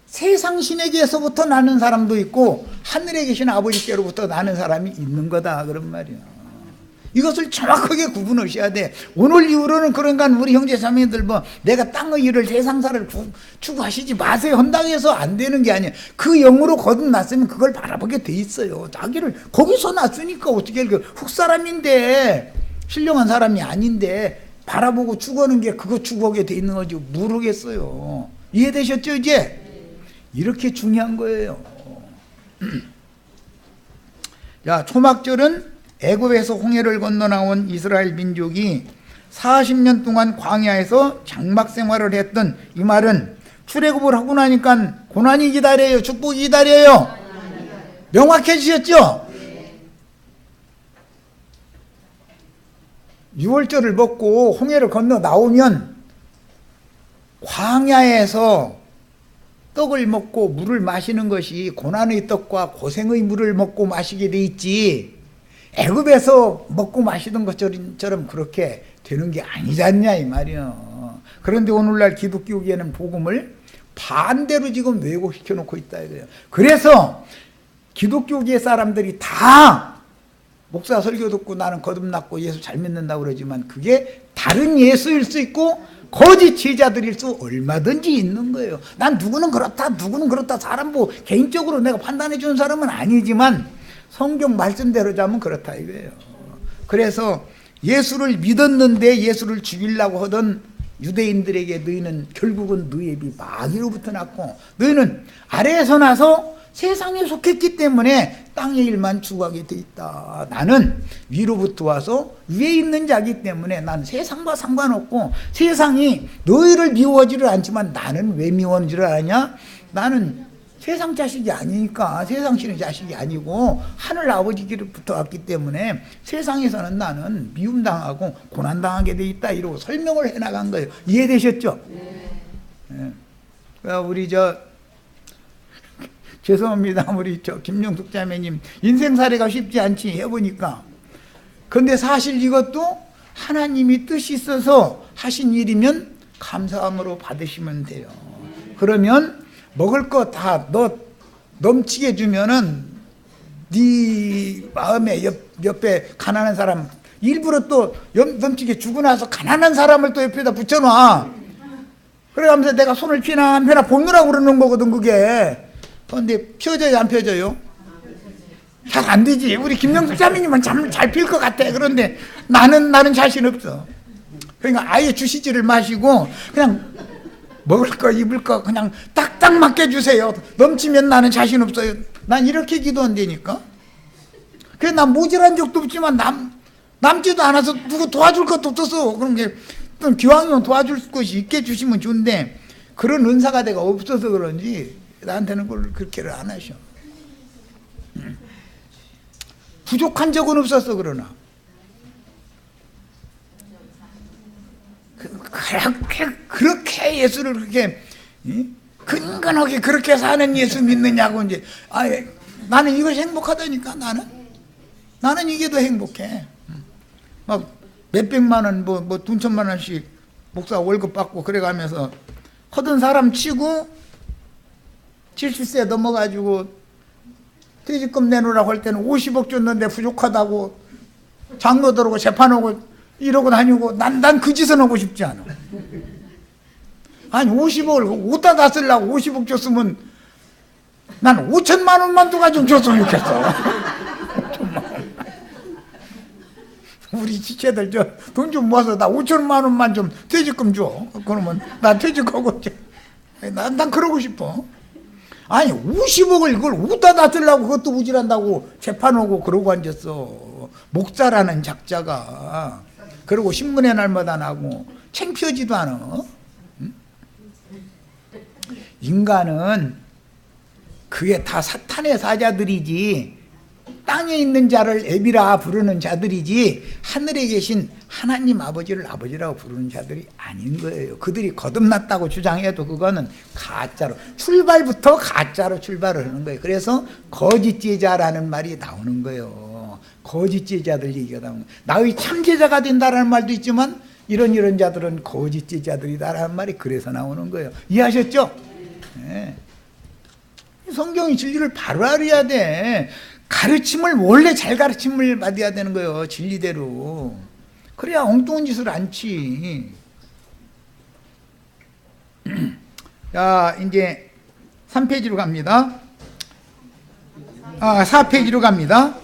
세상 신에게서부터 나는 사람도 있고 하늘에 계신 아버지께로부터 나는 사람이 있는 거다 그런 말이야. 이것을 정확하게 구분하셔야 돼. 오늘 이후로는 그러니까 우리 형제자매들 뭐 내가 땅의 일을 세상사를 추구하시지 마세요 한다고 해서 안 되는 게 아니야. 그 영으로 거듭났으면 그걸 바라보게 돼 있어요. 자기를 거기서 났으니까 어떻게 흙사람인데 신령한 사람이 아닌데 바라보고 추구하는 게 그거 추구하게 돼 있는 거지 모르겠어요. 이해되셨죠 이제? 이렇게 중요한 거예요. 자, 초막절은 애굽에서 홍해를 건너 나온 이스라엘 민족이 40년 동안 광야에서 장막 생활을 했던 이 말은 출애굽을 하고 나니까 고난이 기다려요, 축복이 기다려요. 명확해지셨죠? 6월절을 먹고 홍해를 건너 나오면 광야에서 떡을 먹고 물을 마시는 것이 고난의 떡과 고생의 물을 먹고 마시게 돼 있지 애굽에서 먹고 마시던 것처럼 그렇게 되는 게 아니지 않냐 이 말이요. 그런데 오늘날 기독교계는 복음을 반대로 지금 왜곡시켜 놓고 있다 이거예요. 그래서 기독교계 사람들이 다 목사 설교 듣고 나는 거듭났고 예수 잘 믿는다고 그러지만 그게 다른 예수일 수 있고 거짓 제자들일 수 얼마든지 있는 거예요. 난 누구는 그렇다 누구는 그렇다 사람 뭐 개인적으로 내가 판단해 주는 사람은 아니지만 성경 말씀대로 자면 그렇다 이거예요. 그래서 예수를 믿었는데 예수를 죽이려고 하던 유대인들에게 너희는 결국은 너희 애비 마귀로부터 났고 너희는 아래에서 나서 세상에 속했기 때문에 땅의 일만 추구하게 돼 있다. 나는 위로부터 와서 위에 있는 자이기 때문에 난 세상과 상관없고 세상이 너희를 미워하지를 않지만 나는 왜 미워하는지를 아냐? 나는 세상 자식이 아니니까 세상 신의 자식이 아니고 하늘 아버지께로부터 왔기 때문에 세상에서는 나는 미움당하고 고난당하게 돼 있다 이러고 설명을 해나간 거예요. 이해되셨죠? 네. 우리 죄송합니다. 우리 김영숙 자매님 인생 사례가 쉽지 않지 해보니까. 근데 사실 이것도 하나님이 뜻이 있어서 하신 일이면 감사함으로 받으시면 돼요. 그러면 먹을 거 다 너 넘치게 주면은 네 마음에 옆에 가난한 사람 일부러 또 넘치게 주고 나서 가난한 사람을 또 옆에다 붙여놔. 그래가면서 내가 손을 피나 안 피나 보느라고 그러는 거거든 그게. 그런데 펴져요 안 펴져요? 잘 안 되지. 우리 김영숙 자매님은 잘 필 것 같아. 그런데 나는 자신 없어. 그러니까 아예 주시지를 마시고 그냥 먹을 거 입을 거 그냥 딱딱 맞게 주세요. 넘치면 나는 자신 없어요. 난 이렇게 기도한다니까. 그래 난 모자란 적도 없지만 남지도 않아서 누구 도와줄 것도 없어서 그런 게 기왕이면 도와줄 것이 있게 주시면 좋은데 그런 은사가 내가 없어서 그런지 나한테는 그걸 그렇게를 안 하셔. 부족한 적은 없었어. 그러나 그렇게 예수를 그렇게 근근하게 그렇게 사는 예수 믿느냐고 이제 나는 이것이 행복하다니까. 나는 이게 더 행복해. 막 몇백만 원 뭐 돈 천만 원씩 목사 월급 받고 그래가면서 하던 사람 치고 70세 넘어가지고 퇴직금 내놓으라고 할 때는 50억 줬는데 부족하다고 장로 들어오고 재판하고 이러고 다니고 난 그 짓은 하고 싶지 않아. 아니 50억을 어디다 다 쓰려고 50억 줬으면 난 5천만 원만 도 가지고 줬으면 좋겠어. 우리 지체들 돈 좀 모아서 나 5천만 원만 좀 퇴직금 줘. 그러면 나 퇴직하고 난 그러고 싶어. 아니 50억을 이걸 어디다 다 쓰려고 그것도 우질한다고 재판하고 그러고 앉았어. 목사라는 작자가. 그리고 신문의 날마다 나고 창피하지도 않아. 응? 인간은 그게 다 사탄의 사자들이지 땅에 있는 자를 애비라 부르는 자들이지 하늘에 계신 하나님 아버지를 아버지라고 부르는 자들이 아닌 거예요. 그들이 거듭났다고 주장해도 그거는 가짜로 출발부터 가짜로 출발을 하는 거예요. 그래서 거짓 제자라는 말이 나오는 거예요. 거짓 제자들 얘기가 나오는 거예요. 나의 참 제자가 된다라는 말도 있지만 이런 자들은 거짓 제자들이다라는 말이 그래서 나오는 거예요. 이해하셨죠? 네. 성경이 진리를 바로 알아야 돼. 가르침을 원래 잘 가르침을 받아야 되는 거예요. 진리대로. 그래야 엉뚱한 짓을 안 치. 자, 이제 3페이지로 갑니다. 4페이지로 갑니다.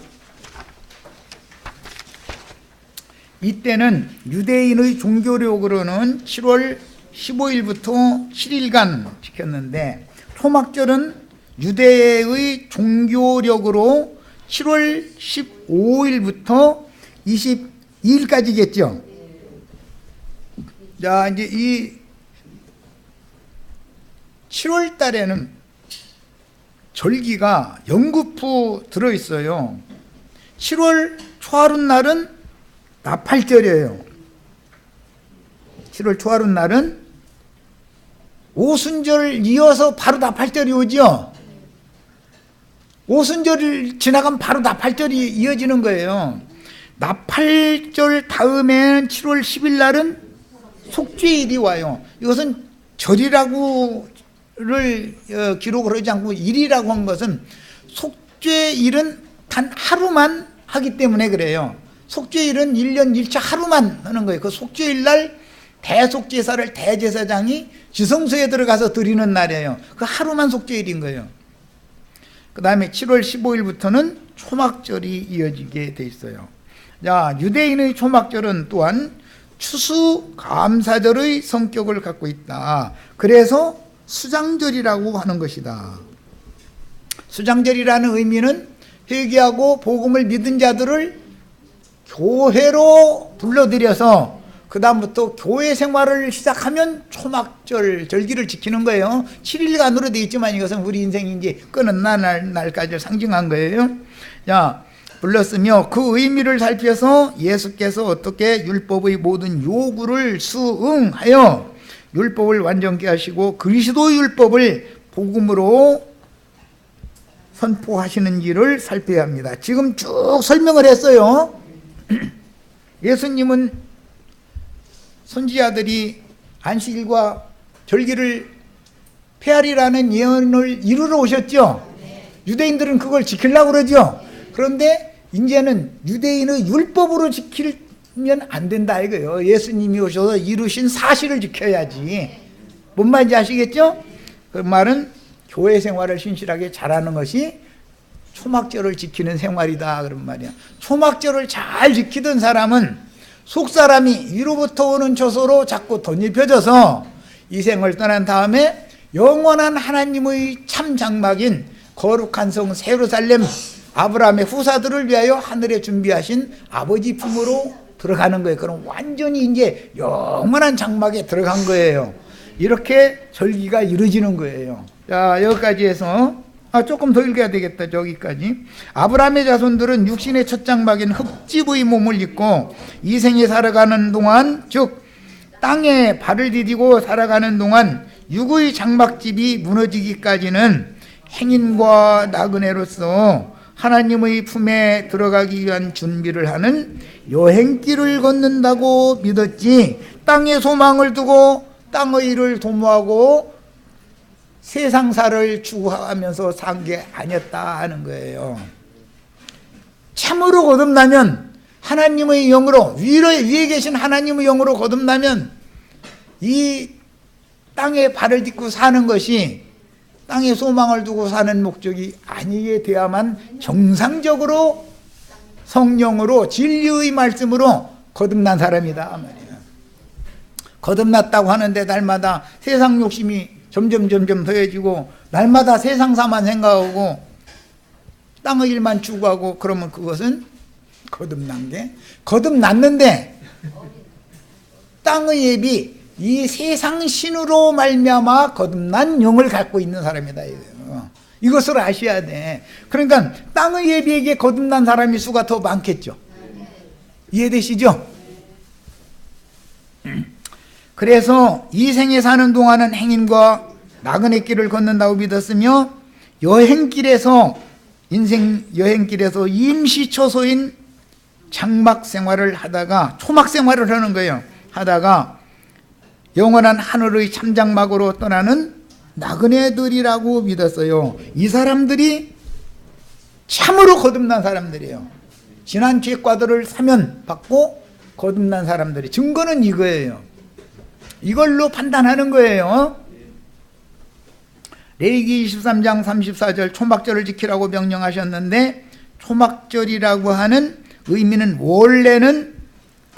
이때는 유대인의 종교력으로는 7월 15일부터 7일간 지켰는데 초막절은 유대의 종교력으로 7월 15일부터 22일까지겠죠. 자, 이제 이 7월 달에는 절기가 연구푸 들어있어요. 7월 초하룻날은 나팔절이에요. 7월 초하룻날은 오순절 이어서 바로 나팔절이 오죠. 오순절을 지나가면 바로 나팔절이 이어지는 거예요. 나팔절 다음에는 7월 10일 날은 속죄일이 와요. 이것은 절이라고를 기록을 하지 않고 일이라고 한 것은 속죄일은 단 하루만 하기 때문에 그래요. 속죄일은 1년 1차 하루만 하는 거예요. 그 속죄일 날 대속제사를 대제사장이 지성소에 들어가서 드리는 날이에요. 그 하루만 속죄일인 거예요. 그 다음에 7월 15일부터는 초막절이 이어지게 돼 있어요. 자, 유대인의 초막절은 또한 추수감사절의 성격을 갖고 있다. 그래서 수장절이라고 하는 것이다. 수장절이라는 의미는 회개하고 복음을 믿은 자들을 교회로 불러들여서 그 다음부터 교회 생활을 시작하면 초막절 절기를 지키는 거예요. 7일간으로 되어 있지만 이것은 우리 인생이 이제 끊은 날까지 상징한 거예요. 자, 불렀으며 그 의미를 살펴서 예수께서 어떻게 율법의 모든 요구를 수응하여 율법을 완전케 하시고 그리스도 율법을 복음으로 선포하시는지를 살펴야 합니다. 지금 쭉 설명을 했어요. 예수님은 선지자들이 안식일과 절기를 폐하리라는 예언을 이루러 오셨죠. 유대인들은 그걸 지키려고 그러죠. 그런데 이제는 유대인의 율법으로 지키면 안 된다 이거예요. 예수님이 오셔서 이루신 사실을 지켜야지. 뭔 말인지 아시겠죠? 그 말은 교회 생활을 신실하게 잘하는 것이 초막절을 지키는 생활이다 그런 말이야. 초막절을 잘 지키던 사람은 속사람이 위로부터 오는 초소로 자꾸 덧입혀져서 이 생을 떠난 다음에 영원한 하나님의 참 장막인 거룩한 성 예루살렘 아브라함의 후사들을 위하여 하늘에 준비하신 아버지 품으로 들어가는 거예요. 그럼 완전히 이제 영원한 장막에 들어간 거예요. 이렇게 절기가 이루어지는 거예요. 자, 여기까지 해서 조금 더 읽어야 되겠다. 저기까지. 아브라함의 자손들은 육신의 첫 장막인 흙집의 몸을 입고 이 생에 살아가는 동안, 즉 땅에 발을 디디고 살아가는 동안 육의 장막집이 무너지기까지는 행인과 나그네로서 하나님의 품에 들어가기 위한 준비를 하는 여행길을 걷는다고 믿었지, 땅에 소망을 두고 땅의 일을 도모하고 세상사를 추구하면서 산 게 아니었다 하는 거예요. 참으로 거듭나면, 하나님의 영으로, 위에 계신 하나님의 영으로 거듭나면 이 땅에 발을 딛고 사는 것이 땅에 소망을 두고 사는 목적이 아니게 되야만 정상적으로 성령으로 진리의 말씀으로 거듭난 사람이다 말이에요. 거듭났다고 하는데 날마다 세상 욕심이 점점 더해지고 날마다 세상사만 생각하고 땅의 일만 추구하고, 그러면 그것은 거듭난 게, 거듭났는데 땅의 앱이 이 세상 신으로 말미암아 거듭난 영을 갖고 있는 사람이다. 이것을 아셔야 돼. 그러니까 땅의 예비에게 거듭난 사람이 수가 더 많겠죠. 이해되시죠? 그래서 이 생에 사는 동안은 행인과 나그네 길을 걷는다고 믿었으며, 여행길에서, 인생 여행길에서 임시초소인 장막 생활을 하다가, 초막 생활을 하는 거예요. 하다가 영원한 하늘의 참장막으로 떠나는 나그네들이라고 믿었어요. 이 사람들이 참으로 거듭난 사람들이에요. 지난 죄과들을 사면받고 거듭난 사람들이. 증거는 이거예요. 이걸로 판단하는 거예요. 레위기 23장 34절 초막절을 지키라고 명령하셨는데, 초막절이라고 하는 의미는 원래는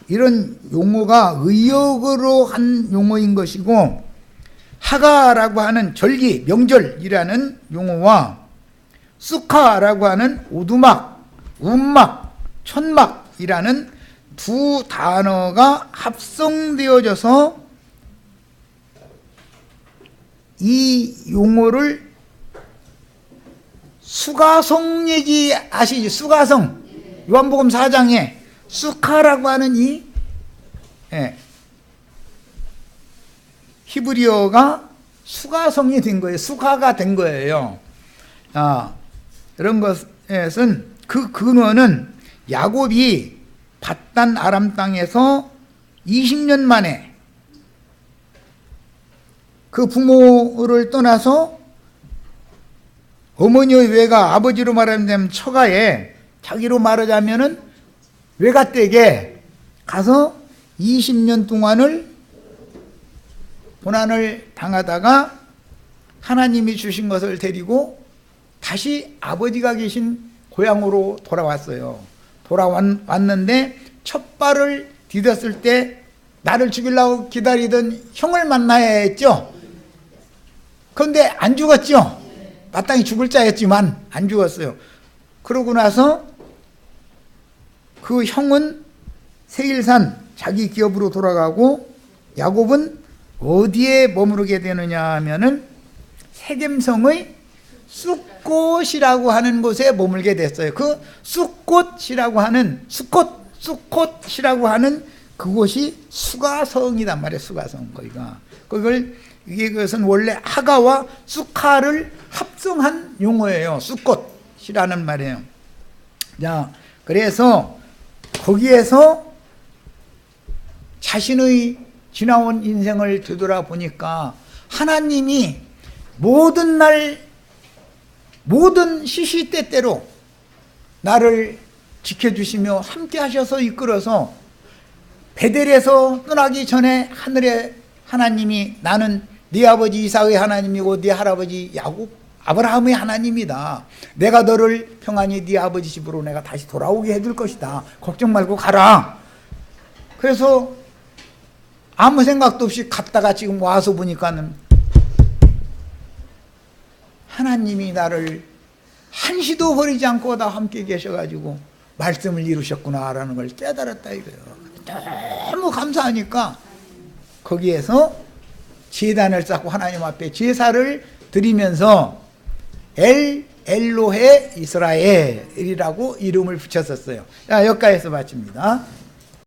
이런 용어가 의역으로 한 용어인 것이고, 하가라고 하는 절기, 명절이라는 용어와 수카라고 하는 오두막, 운막, 천막이라는 두 단어가 합성되어져서 이 용어를 수가성 얘기 아시죠? 수가성. 요한복음 4장에 수카라고 하는 이 히브리어가 수가성이 된 거예요. 수가가 된 거예요. 이런 것은, 그 근원은 야곱이 밧단 아람 땅에서 20년 만에 그 부모를 떠나서 어머니의 외가, 아버지로 말하면 처가에, 자기로 말하자면은 외가댁에 가서 20년 동안을 고난을 당하다가 하나님이 주신 것을 데리고 다시 아버지가 계신 고향으로 돌아왔어요. 돌아왔는데 첫 발을 디뎠을 때 나를 죽이려고 기다리던 형을 만나야 했죠. 그런데 안 죽었죠. 마땅히 죽을 자였지만 안 죽었어요. 그러고 나서 그 형은 세일산 자기 기업으로 돌아가고, 야곱은 어디에 머무르게 되느냐 하면은 세겜성의 쑥꽃이라고 하는 곳에 머물게 됐어요. 그 쑥꽃이라고 하는, 쑥꽃이라고 하는 그곳이 수가성이단 말이에요. 수가성. 거기가. 이것은 원래 하가와 수카를 합성한 용어예요. 쑥꽃이라는 말이에요. 자, 그래서 거기에서 자신의 지나온 인생을 되돌아보니까 하나님이 모든 날, 모든 시시때때로 나를 지켜주시며 함께 하셔서 이끌어서 베델에서 떠나기 전에 하늘에 하나님이, 나는 네 아버지 이삭의 하나님이고 네 할아버지 야곱, 아브라함의 하나님이다. 내가 너를 평안히 네 아버지 집으로 내가 다시 돌아오게 해줄 것이다. 걱정 말고 가라. 그래서 아무 생각도 없이 갔다가 지금 와서 보니까는 하나님이 나를 한시도 버리지 않고 다 함께 계셔가지고 말씀을 이루셨구나라는 걸 깨달았다 이거예요. 너무 감사하니까 거기에서 제단을 쌓고 하나님 앞에 제사를 드리면서 엘로헤 이스라엘이라고 이름을 붙였었어요. 자, 여기까지서 마칩니다.